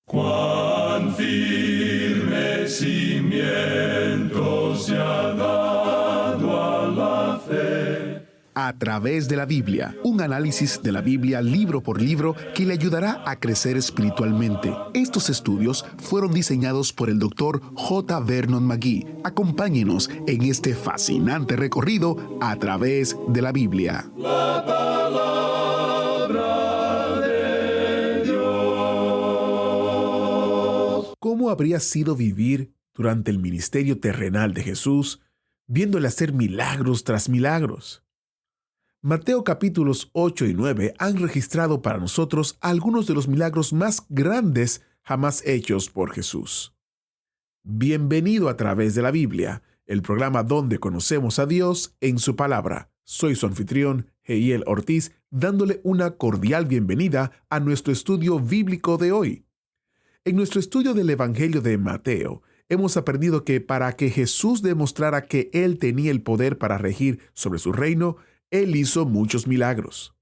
Cuán firme cimiento se ha dado a la fe. A través de la Biblia, un análisis de la Biblia libro por libro que le ayudará a crecer espiritualmente. Estos estudios fueron diseñados por el Dr. J. Vernon McGee. Acompáñenos en este fascinante recorrido a través de la Biblia. La palabra de Dios. ¿Cómo habría sido vivir durante el ministerio terrenal de Jesús, viéndole hacer milagros tras milagros? Mateo capítulos 8 y 9 han registrado para nosotros algunos de los milagros más grandes jamás hechos por Jesús. Bienvenido a través de la Biblia, el programa donde conocemos a Dios en su palabra. Soy su anfitrión, Heiel Ortiz, dándole una cordial bienvenida a nuestro estudio bíblico de hoy. En nuestro estudio del Evangelio de Mateo, hemos aprendido que para que Jesús demostrara que Él tenía el poder para regir sobre su reino, Él hizo muchos milagros.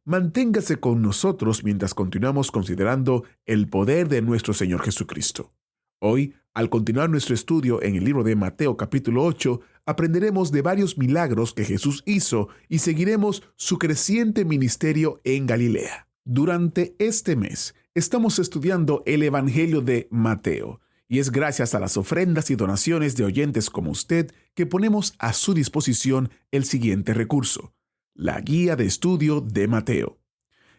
Manténgase con nosotros mientras continuamos considerando el poder de nuestro Señor Jesucristo. Hoy, al continuar nuestro estudio en el libro de Mateo capítulo 8, aprenderemos de varios milagros que Jesús hizo y seguiremos su creciente ministerio en Galilea. Durante este mes, estamos estudiando el Evangelio de Mateo, y es gracias a las ofrendas y donaciones de oyentes como usted que ponemos a su disposición el siguiente recurso: la guía de estudio de Mateo.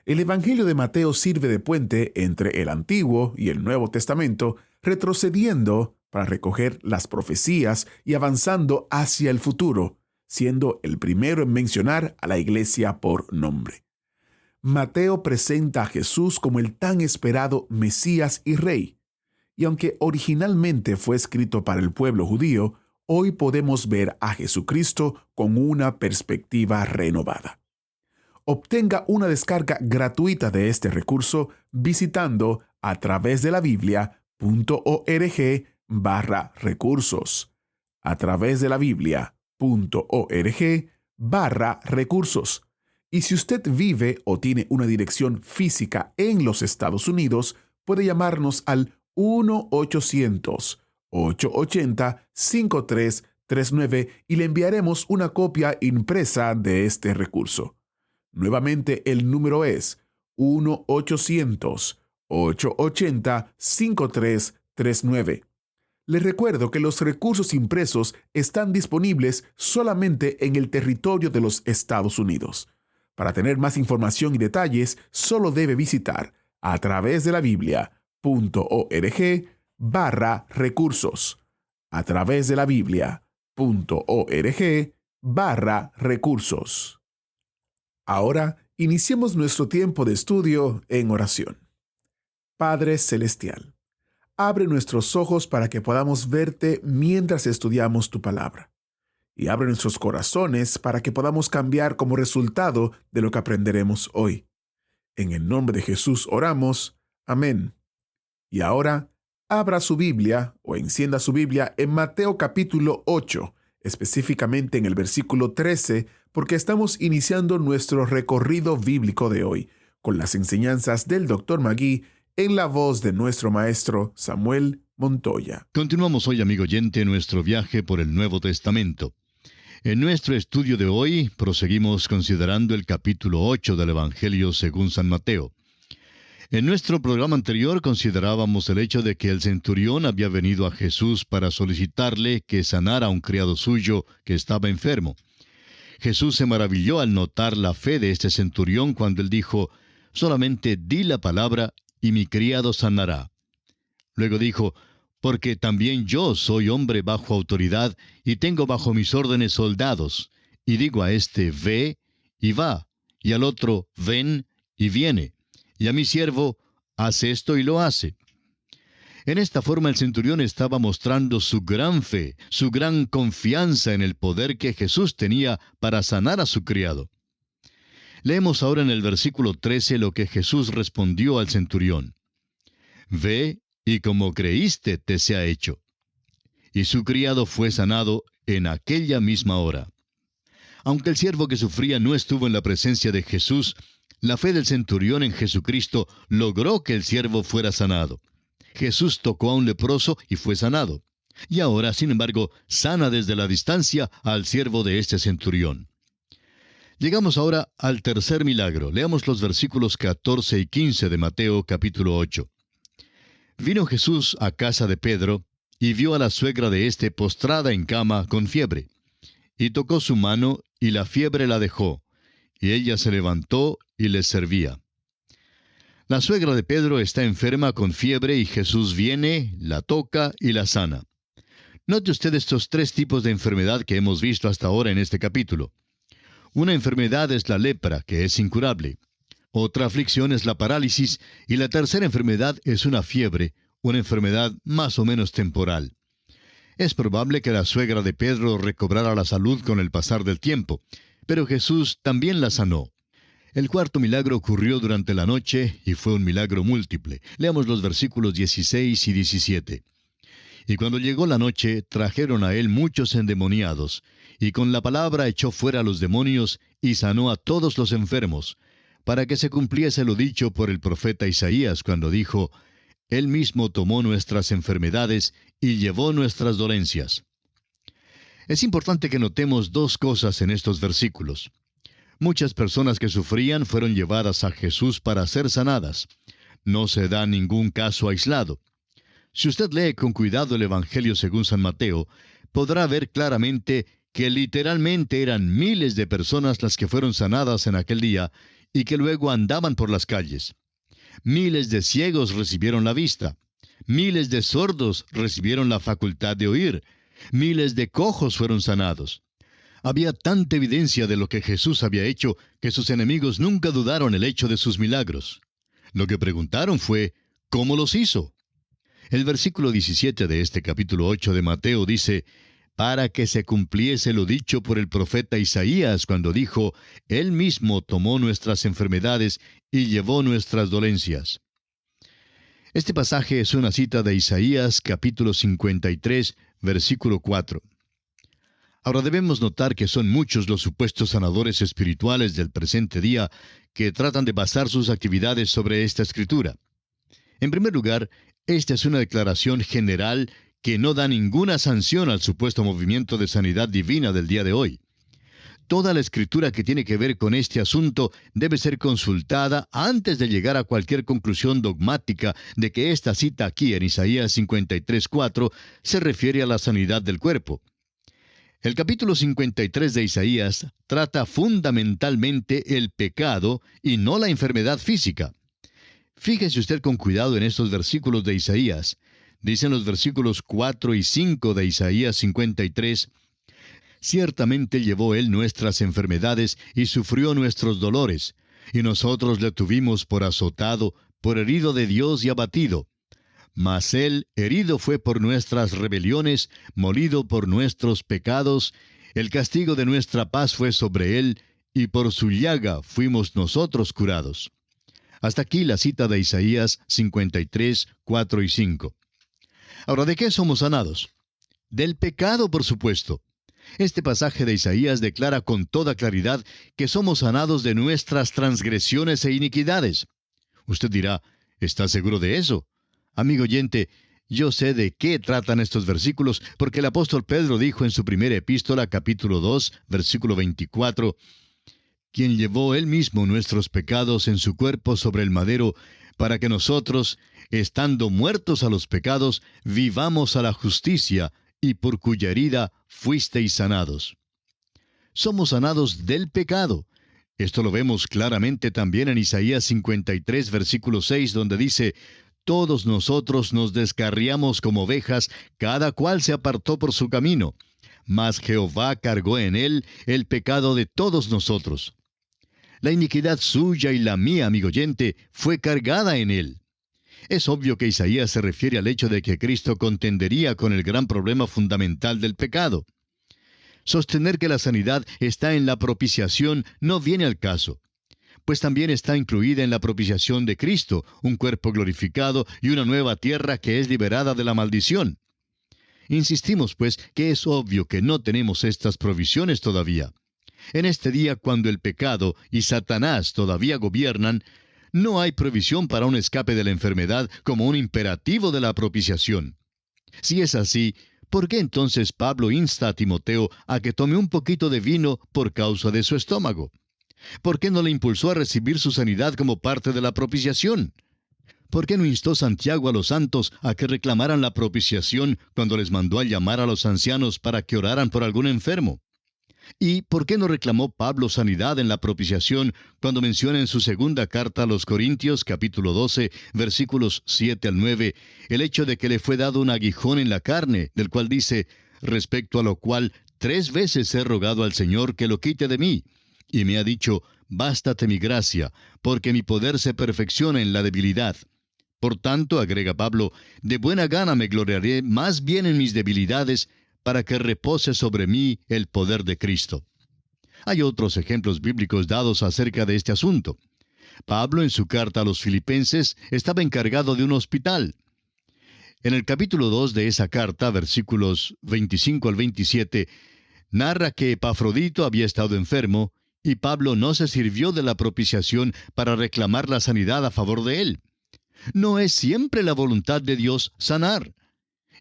El Evangelio de Mateo sirve de puente entre el Antiguo y el Nuevo Testamento, retrocediendo para recoger las profecías y avanzando hacia el futuro, siendo el primero en mencionar a la iglesia por nombre. Mateo presenta a Jesús como el tan esperado Mesías y Rey. Y aunque originalmente fue escrito para el pueblo judío, hoy podemos ver a Jesucristo con una perspectiva renovada. Obtenga una descarga gratuita de este recurso visitando a través de la Biblia.org/recursos. A través de la Biblia.org/recursos. Y si usted vive o tiene una dirección física en los Estados Unidos, puede llamarnos al 1-800-880-5339 y le enviaremos una copia impresa de este recurso. Nuevamente, el número es 1-800-880-5339. Les recuerdo que los recursos impresos están disponibles solamente en el territorio de los Estados Unidos. Para tener más información y detalles, solo debe visitar a través de la Biblia.org/recursos. A través de la Biblia.org/recursos. Ahora, iniciemos nuestro tiempo de estudio en oración. Padre Celestial, abre nuestros ojos para que podamos verte mientras estudiamos tu palabra. Y abre nuestros corazones para que podamos cambiar como resultado de lo que aprenderemos hoy. En el nombre de Jesús oramos. Amén. Y ahora, abra su Biblia o encienda su Biblia en Mateo capítulo 8, específicamente en el versículo 13, porque estamos iniciando nuestro recorrido bíblico de hoy, con las enseñanzas del Dr. McGee en la voz de nuestro maestro Samuel Montoya. Continuamos hoy, amigo oyente, nuestro viaje por el Nuevo Testamento. En nuestro estudio de hoy, proseguimos considerando el capítulo 8 del Evangelio según San Mateo. En nuestro programa anterior considerábamos el hecho de que el centurión había venido a Jesús para solicitarle que sanara a un criado suyo que estaba enfermo. Jesús se maravilló al notar la fe de este centurión cuando él dijo: «Solamente di la palabra y mi criado sanará». Luego dijo: «Porque también yo soy hombre bajo autoridad y tengo bajo mis órdenes soldados, y digo a este: ve, y va, y al otro: ven, y viene, y a mi siervo: haz esto, y lo hace». En esta forma el centurión estaba mostrando su gran fe, su gran confianza en el poder que Jesús tenía para sanar a su criado. Leemos ahora en el versículo 13 lo que Jesús respondió al centurión: «Ve, y como creíste te sea hecho». Y su criado fue sanado en aquella misma hora. Aunque el siervo que sufría no estuvo en la presencia de Jesús, la fe del centurión en Jesucristo logró que el siervo fuera sanado. Jesús tocó a un leproso y fue sanado. Y ahora, sin embargo, sana desde la distancia al siervo de este centurión. Llegamos ahora al tercer milagro. Leamos los versículos 14 y 15 de Mateo capítulo 8. Vino Jesús a casa de Pedro, y vio a la suegra de éste postrada en cama con fiebre. Y tocó su mano, y la fiebre la dejó, y ella se levantó y les servía. La suegra de Pedro está enferma con fiebre, y Jesús viene, la toca y la sana. Note usted estos tres tipos de enfermedad que hemos visto hasta ahora en este capítulo. Una enfermedad es la lepra, que es incurable. Otra aflicción es la parálisis, y la tercera enfermedad es una fiebre, una enfermedad más o menos temporal. Es probable que la suegra de Pedro recobrara la salud con el pasar del tiempo, pero Jesús también la sanó. El cuarto milagro ocurrió durante la noche y fue un milagro múltiple. Leamos los versículos 16 y 17. Y cuando llegó la noche, trajeron a él muchos endemoniados, y con la palabra echó fuera a los demonios y sanó a todos los enfermos, para que se cumpliese lo dicho por el profeta Isaías cuando dijo: Él mismo tomó nuestras enfermedades y llevó nuestras dolencias. Es importante que notemos dos cosas en estos versículos. Muchas personas que sufrían fueron llevadas a Jesús para ser sanadas. No se da ningún caso aislado. Si usted lee con cuidado el Evangelio según San Mateo, podrá ver claramente que literalmente eran miles de personas las que fueron sanadas en aquel día y que luego andaban por las calles. Miles de ciegos recibieron la vista. Miles de sordos recibieron la facultad de oír. Miles de cojos fueron sanados. Había tanta evidencia de lo que Jesús había hecho que sus enemigos nunca dudaron el hecho de sus milagros. Lo que preguntaron fue, ¿cómo los hizo? El versículo 17 de este capítulo 8 de Mateo dice: para que se cumpliese lo dicho por el profeta Isaías cuando dijo: Él mismo tomó nuestras enfermedades y llevó nuestras dolencias. Este pasaje es una cita de Isaías capítulo 53, versículo 4. Ahora debemos notar que son muchos los supuestos sanadores espirituales del presente día que tratan de basar sus actividades sobre esta escritura. En primer lugar, esta es una declaración general que no da ninguna sanción al supuesto movimiento de sanidad divina del día de hoy. Toda la escritura que tiene que ver con este asunto debe ser consultada antes de llegar a cualquier conclusión dogmática de que esta cita aquí en Isaías 53:4 se refiere a la sanidad del cuerpo. El capítulo 53 de Isaías trata fundamentalmente el pecado y no la enfermedad física. Fíjese usted con cuidado en estos versículos de Isaías. Dicen los versículos 4 y 5 de Isaías 53, «Ciertamente llevó Él nuestras enfermedades y sufrió nuestros dolores, y nosotros le tuvimos por azotado, por herido de Dios y abatido. Mas Él herido fue por nuestras rebeliones, molido por nuestros pecados, el castigo de nuestra paz fue sobre Él, y por su llaga fuimos nosotros curados». Hasta aquí la cita de Isaías 53, 4 y 5. Ahora, ¿de qué somos sanados? Del pecado, por supuesto. Este pasaje de Isaías declara con toda claridad que somos sanados de nuestras transgresiones e iniquidades. Usted dirá, ¿está seguro de eso? Amigo oyente, yo sé de qué tratan estos versículos porque el apóstol Pedro dijo en su primera epístola, capítulo 2, versículo 24, «Quien llevó Él mismo nuestros pecados en su cuerpo sobre el madero, para que nosotros, estando muertos a los pecados, vivamos a la justicia, y por cuya herida fuisteis sanados». Somos sanados del pecado. Esto lo vemos claramente también en Isaías 53, versículo 6, donde dice, «Todos nosotros nos descarriamos como ovejas, cada cual se apartó por su camino, mas Jehová cargó en él el pecado de todos nosotros». La iniquidad suya y la mía, amigo oyente, fue cargada en él. Es obvio que Isaías se refiere al hecho de que Cristo contendería con el gran problema fundamental del pecado. Sostener que la sanidad está en la propiciación no viene al caso, pues también está incluida en la propiciación de Cristo, un cuerpo glorificado y una nueva tierra que es liberada de la maldición. Insistimos, pues, que es obvio que no tenemos estas provisiones todavía. En este día, cuando el pecado y Satanás todavía gobiernan, No hay provisión para un escape de la enfermedad como un imperativo de la propiciación. Si es así, ¿por qué entonces Pablo insta a Timoteo a que tome un poquito de vino por causa de su estómago? ¿Por qué no le impulsó a recibir su sanidad como parte de la propiciación? ¿Por qué no instó Santiago a los santos a que reclamaran la propiciación cuando les mandó a llamar a los ancianos para que oraran por algún enfermo? ¿Y por qué no reclamó Pablo sanidad en la propiciación cuando menciona en su segunda carta a los Corintios, capítulo 12, versículos 7 al 9, el hecho de que le fue dado un aguijón en la carne, del cual dice, respecto a lo cual 3 veces he rogado al Señor que lo quite de mí? Y me ha dicho, bástate mi gracia, porque mi poder se perfecciona en la debilidad. Por tanto, agrega Pablo, de buena gana me gloriaré más bien en mis debilidades, para que repose sobre mí el poder de Cristo. Hay otros ejemplos bíblicos dados acerca de este asunto. Pablo, en su carta a los Filipenses, estaba encargado de un hospital. En el capítulo 2 de esa carta, versículos 25 al 27, narra que Epafrodito había estado enfermo, y Pablo no se sirvió de la propiciación para reclamar la sanidad a favor de él. No es siempre la voluntad de Dios sanar.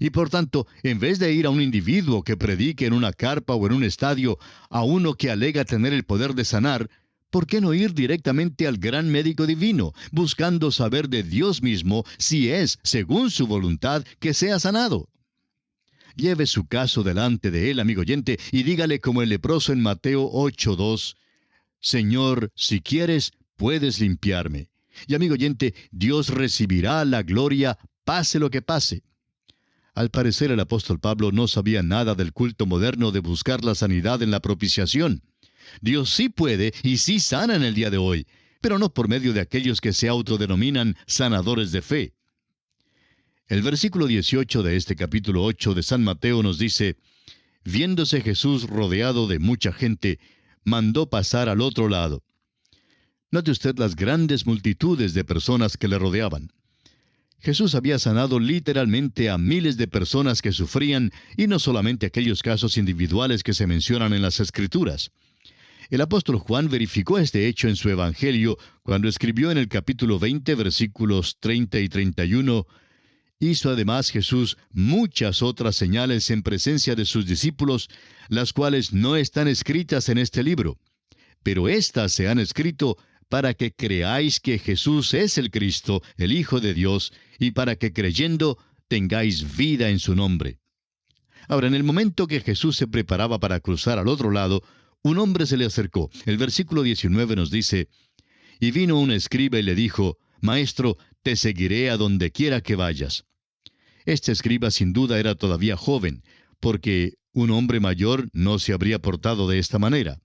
Y por tanto, en vez de ir a un individuo que predique en una carpa o en un estadio, a uno que alega tener el poder de sanar, ¿por qué no ir directamente al gran médico divino, buscando saber de Dios mismo si es, según su voluntad, que sea sanado? Lleve su caso delante de él, amigo oyente, y dígale como el leproso en Mateo 8:2, Señor, si quieres, puedes limpiarme. Y amigo oyente, Dios recibirá la gloria, pase lo que pase. Al parecer el apóstol Pablo no sabía nada del culto moderno de buscar la sanidad en la propiciación. Dios sí puede y sí sana en el día de hoy, pero no por medio de aquellos que se autodenominan sanadores de fe. El versículo 18 de este capítulo 8 de San Mateo nos dice, viéndose Jesús rodeado de mucha gente, mandó pasar al otro lado. Note usted las grandes multitudes de personas que le rodeaban. Jesús había sanado literalmente a miles de personas que sufrían, y no solamente aquellos casos individuales que se mencionan en las Escrituras. El apóstol Juan verificó este hecho en su Evangelio cuando escribió en el capítulo 20, versículos 30 y 31, hizo además Jesús muchas otras señales en presencia de sus discípulos, las cuales no están escritas en este libro. Pero éstas se han escrito para que creáis que Jesús es el Cristo, el Hijo de Dios, y para que creyendo tengáis vida en su nombre. Ahora, en el momento que Jesús se preparaba para cruzar al otro lado, un hombre se le acercó. El versículo 19 nos dice, y vino un escriba y le dijo, Maestro, te seguiré a donde quiera que vayas. Este escriba sin duda era todavía joven, porque un hombre mayor no se habría portado de esta manera.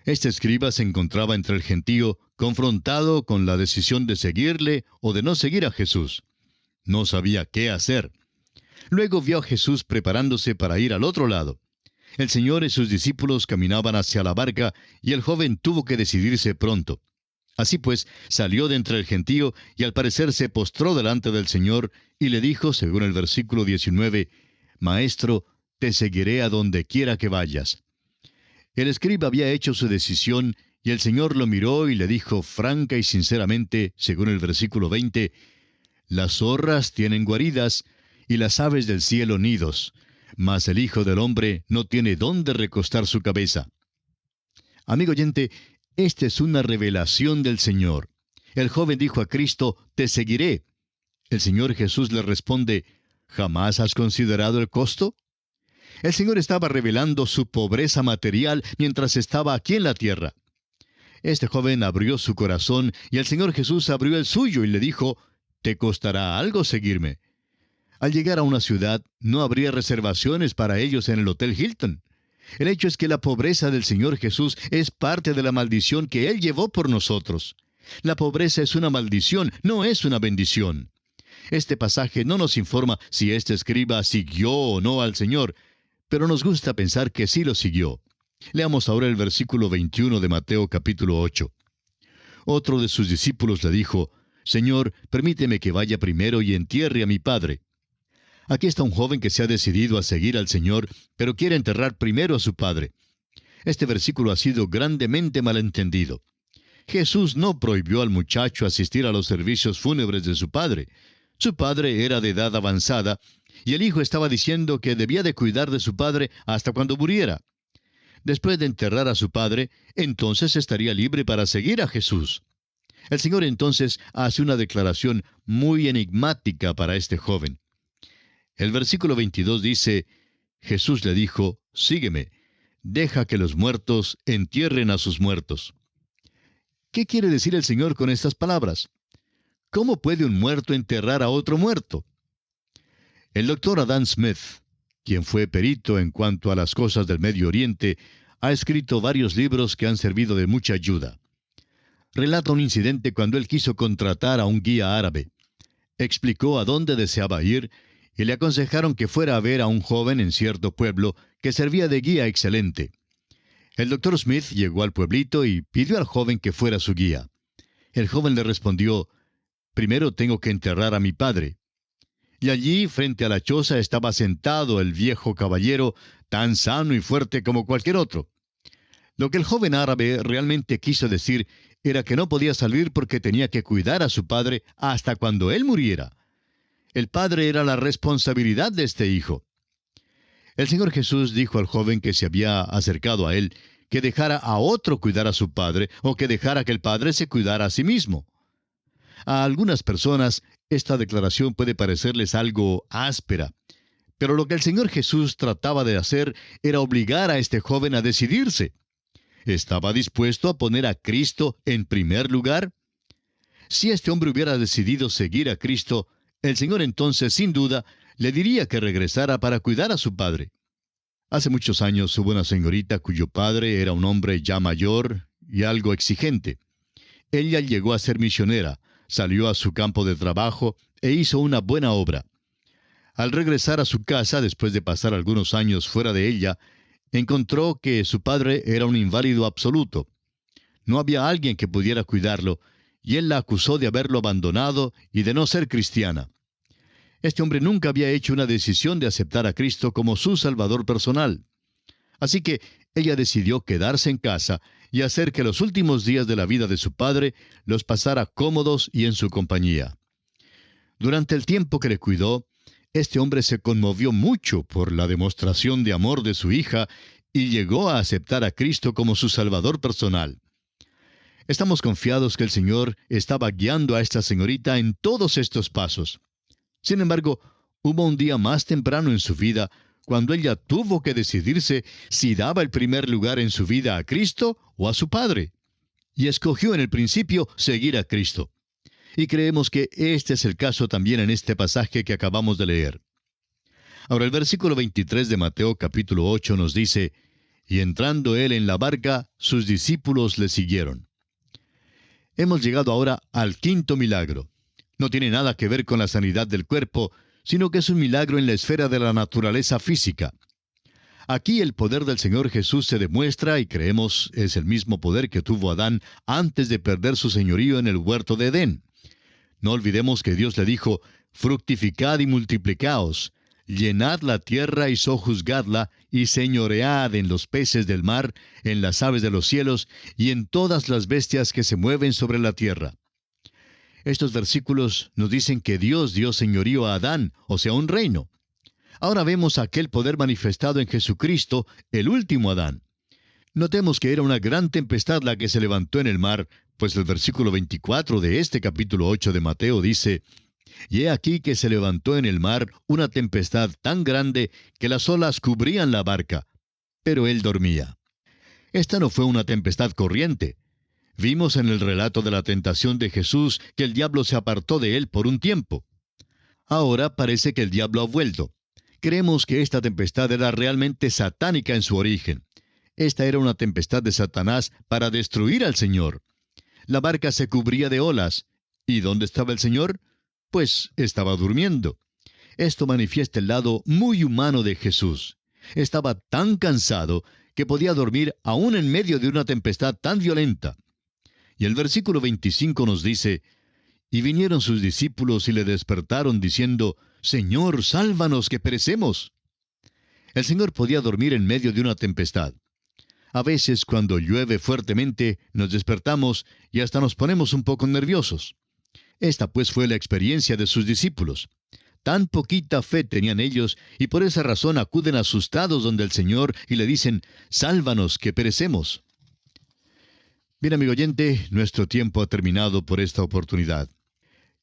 Este escriba se encontraba entre el gentío, confrontado con la decisión de seguirle o de no seguir a Jesús. No sabía qué hacer. Luego vio a Jesús preparándose para ir al otro lado. El Señor y sus discípulos caminaban hacia la barca, y el joven tuvo que decidirse pronto. Así pues, salió de entre el gentío, y al parecer se postró delante del Señor, y le dijo, según el versículo 19, Maestro, te seguiré a donde quiera que vayas. El escriba había hecho su decisión, y el Señor lo miró y le dijo franca y sinceramente, según el versículo 20, Las zorras tienen guaridas, y las aves del cielo nidos, mas el Hijo del Hombre no tiene dónde recostar su cabeza. Amigo oyente, esta es una revelación del Señor. El joven dijo a Cristo, te seguiré. El Señor Jesús le responde, ¿jamás has considerado el costo? El Señor estaba revelando su pobreza material mientras estaba aquí en la tierra. Este joven abrió su corazón y el Señor Jesús abrió el suyo y le dijo, «¿Te costará algo seguirme?». Al llegar a una ciudad, no habría reservaciones para ellos en el Hotel Hilton. El hecho es que la pobreza del Señor Jesús es parte de la maldición que Él llevó por nosotros. La pobreza es una maldición, no es una bendición. Este pasaje no nos informa si este escriba siguió o no al Señor, pero nos gusta pensar que sí lo siguió. Leamos ahora el versículo 21 de Mateo capítulo 8. Otro de sus discípulos le dijo, «Señor, permíteme que vaya primero y entierre a mi padre». Aquí está un joven que se ha decidido a seguir al Señor, pero quiere enterrar primero a su padre. Este versículo ha sido grandemente malentendido. Jesús no prohibió al muchacho asistir a los servicios fúnebres de su padre. Su padre era de edad avanzada, y el hijo estaba diciendo que debía de cuidar de su padre hasta cuando muriera. Después de enterrar a su padre, entonces estaría libre para seguir a Jesús. El Señor entonces hace una declaración muy enigmática para este joven. El versículo 22 dice, Jesús le dijo, sígueme, deja que los muertos entierren a sus muertos. ¿Qué quiere decir el Señor con estas palabras? ¿Cómo puede un muerto enterrar a otro muerto? El doctor Adam Smith, quien fue perito en cuanto a las cosas del Medio Oriente, ha escrito varios libros que han servido de mucha ayuda. Relata un incidente cuando él quiso contratar a un guía árabe. Explicó a dónde deseaba ir y le aconsejaron que fuera a ver a un joven en cierto pueblo que servía de guía excelente. El doctor Smith llegó al pueblito y pidió al joven que fuera su guía. El joven le respondió, primero tengo que enterrar a mi padre. Y allí, frente a la choza, estaba sentado el viejo caballero, tan sano y fuerte como cualquier otro. Lo que el joven árabe realmente quiso decir era que no podía salir porque tenía que cuidar a su padre hasta cuando él muriera. El padre era la responsabilidad de este hijo. El Señor Jesús dijo al joven que se había acercado a él que dejara a otro cuidar a su padre o que dejara que el padre se cuidara a sí mismo. A algunas personas esta declaración puede parecerles algo áspera, pero lo que el Señor Jesús trataba de hacer era obligar a este joven a decidirse. ¿Estaba dispuesto a poner a Cristo en primer lugar? Si este hombre hubiera decidido seguir a Cristo, el Señor entonces, sin duda, le diría que regresara para cuidar a su padre. Hace muchos años hubo una señorita cuyo padre era un hombre ya mayor y algo exigente. Ella llegó a ser misionera, salió a su campo de trabajo e hizo una buena obra. Al regresar a su casa, después de pasar algunos años fuera de ella, encontró que su padre era un inválido absoluto. No había alguien que pudiera cuidarlo, y él la acusó de haberlo abandonado y de no ser cristiana. Este hombre nunca había hecho una decisión de aceptar a Cristo como su Salvador personal. Así que ella decidió quedarse en casa y hacer que los últimos días de la vida de su padre los pasara cómodos y en su compañía. Durante el tiempo que le cuidó, este hombre se conmovió mucho por la demostración de amor de su hija y llegó a aceptar a Cristo como su Salvador personal. Estamos confiados que el Señor estaba guiando a esta señorita en todos estos pasos. Sin embargo, hubo un día más temprano en su vida cuando ella tuvo que decidirse si daba el primer lugar en su vida a Cristo o a su padre. Y escogió en el principio seguir a Cristo. Y creemos que este es el caso también en este pasaje que acabamos de leer. Ahora el versículo 23 de Mateo capítulo 8 nos dice, y entrando él en la barca, sus discípulos le siguieron. Hemos llegado ahora al quinto milagro. No tiene nada que ver con la sanidad del cuerpo, sino que es un milagro en la esfera de la naturaleza física. Aquí el poder del Señor Jesús se demuestra y creemos es el mismo poder que tuvo Adán antes de perder su señorío en el huerto de Edén. No olvidemos que Dios le dijo, fructificad y multiplicaos, llenad la tierra y sojuzgadla, y señoread en los peces del mar, en las aves de los cielos, y en todas las bestias que se mueven sobre la tierra. Estos versículos nos dicen que Dios dio señorío a Adán, o sea, un reino. Ahora vemos aquel poder manifestado en Jesucristo, el último Adán. Notemos que era una gran tempestad la que se levantó en el mar, pues el versículo 24 de este capítulo 8 de Mateo dice, y he aquí que se levantó en el mar una tempestad tan grande que las olas cubrían la barca, pero él dormía. Esta no fue una tempestad corriente. Vimos en el relato de la tentación de Jesús que el diablo se apartó de él por un tiempo. Ahora parece que el diablo ha vuelto. Creemos que esta tempestad era realmente satánica en su origen. Esta era una tempestad de Satanás para destruir al Señor. La barca se cubría de olas. ¿Y dónde estaba el Señor? Pues estaba durmiendo. Esto manifiesta el lado muy humano de Jesús. Estaba tan cansado que podía dormir aún en medio de una tempestad tan violenta. Y el versículo 25 nos dice, y vinieron sus discípulos y le despertaron diciendo, Señor, sálvanos que perecemos. El Señor podía dormir en medio de una tempestad. A veces cuando llueve fuertemente nos despertamos y hasta nos ponemos un poco nerviosos. Esta pues fue la experiencia de sus discípulos. Tan poquita fe tenían ellos y por esa razón acuden asustados donde el Señor y le dicen, «Sálvanos, que perecemos». Bien, amigo oyente, nuestro tiempo ha terminado por esta oportunidad.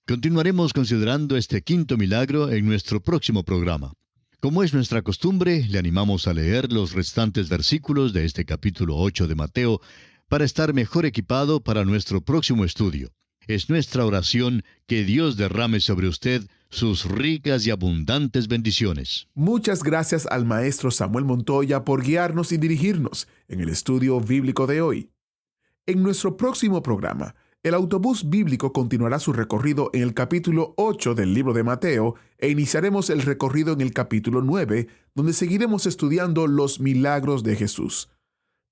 Continuaremos considerando este quinto milagro en nuestro próximo programa. Como es nuestra costumbre, le animamos a leer los restantes versículos de este capítulo 8 de Mateo para estar mejor equipado para nuestro próximo estudio. Es nuestra oración que Dios derrame sobre usted sus ricas y abundantes bendiciones. Muchas gracias al maestro Samuel Montoya por guiarnos y dirigirnos en el estudio bíblico de hoy. En nuestro próximo programa, el autobús bíblico continuará su recorrido en el capítulo 8 del libro de Mateo e iniciaremos el recorrido en el capítulo 9, donde seguiremos estudiando los milagros de Jesús.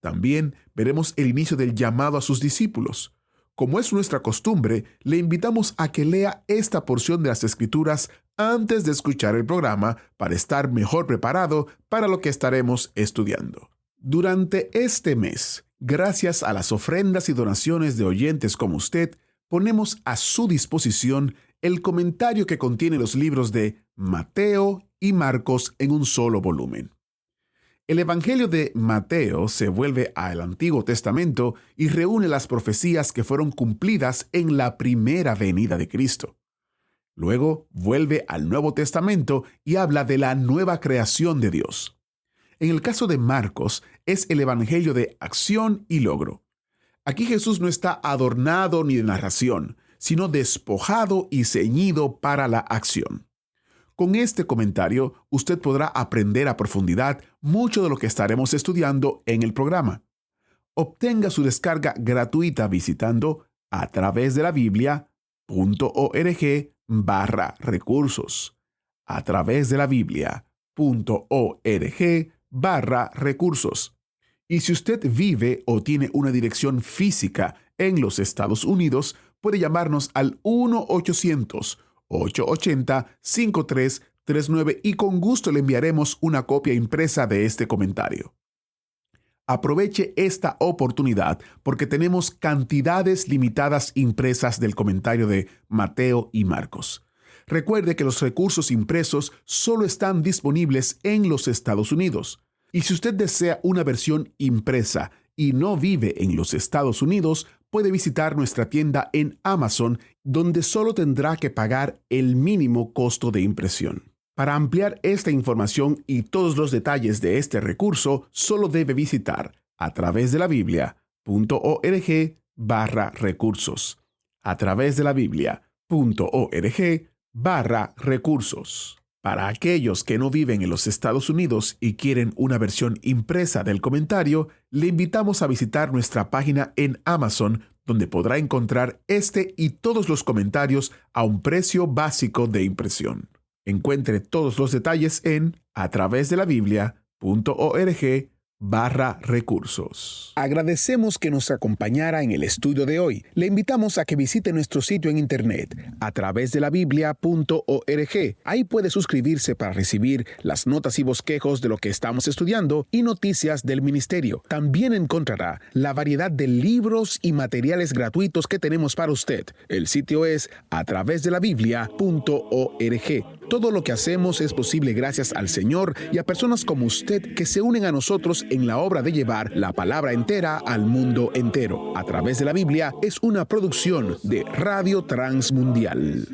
También veremos el inicio del llamado a sus discípulos. Como es nuestra costumbre, le invitamos a que lea esta porción de las Escrituras antes de escuchar el programa para estar mejor preparado para lo que estaremos estudiando. Durante este mes, gracias a las ofrendas y donaciones de oyentes como usted, ponemos a su disposición el comentario que contiene los libros de Mateo y Marcos en un solo volumen. El Evangelio de Mateo se vuelve al Antiguo Testamento y reúne las profecías que fueron cumplidas en la primera venida de Cristo. Luego vuelve al Nuevo Testamento y habla de la nueva creación de Dios. En el caso de Marcos, es el Evangelio de acción y logro. Aquí Jesús no está adornado ni de narración, sino despojado y ceñido para la acción. Con este comentario, usted podrá aprender a profundidad mucho de lo que estaremos estudiando en el programa. Obtenga su descarga gratuita visitando a través de la Biblia.org/recursos. A través de la Biblia.org/recursos. Y si usted vive o tiene una dirección física en los Estados Unidos, puede llamarnos al 1-800-880-5339 y con gusto le enviaremos una copia impresa de este comentario. Aproveche esta oportunidad porque tenemos cantidades limitadas impresas del comentario de Mateo y Marcos. Recuerde que los recursos impresos solo están disponibles en los Estados Unidos. Y si usted desea una versión impresa y no vive en los Estados Unidos, puede visitar nuestra tienda en Amazon, donde solo tendrá que pagar el mínimo costo de impresión. Para ampliar esta información y todos los detalles de este recurso, solo debe visitar a través de la Biblia.org/recursos. A través de la Biblia.org/recursos. Para aquellos que no viven en los Estados Unidos y quieren una versión impresa del comentario, le invitamos a visitar nuestra página en Amazon, donde podrá encontrar este y todos los comentarios a un precio básico de impresión. Encuentre todos los detalles en a través de la Biblia.org/recursos. Agradecemos que nos acompañara en el estudio de hoy. Le invitamos a que visite nuestro sitio en internet a través de la Biblia.org. Ahí puede suscribirse para recibir las notas y bosquejos de lo que estamos estudiando y noticias del ministerio. También encontrará la variedad de libros y materiales gratuitos que tenemos para usted. El sitio es a través de la Biblia.org. Todo lo que hacemos es posible gracias al Señor y a personas como usted que se unen a nosotros en la obra de llevar la palabra entera al mundo entero. A través de la Biblia es una producción de Radio Transmundial.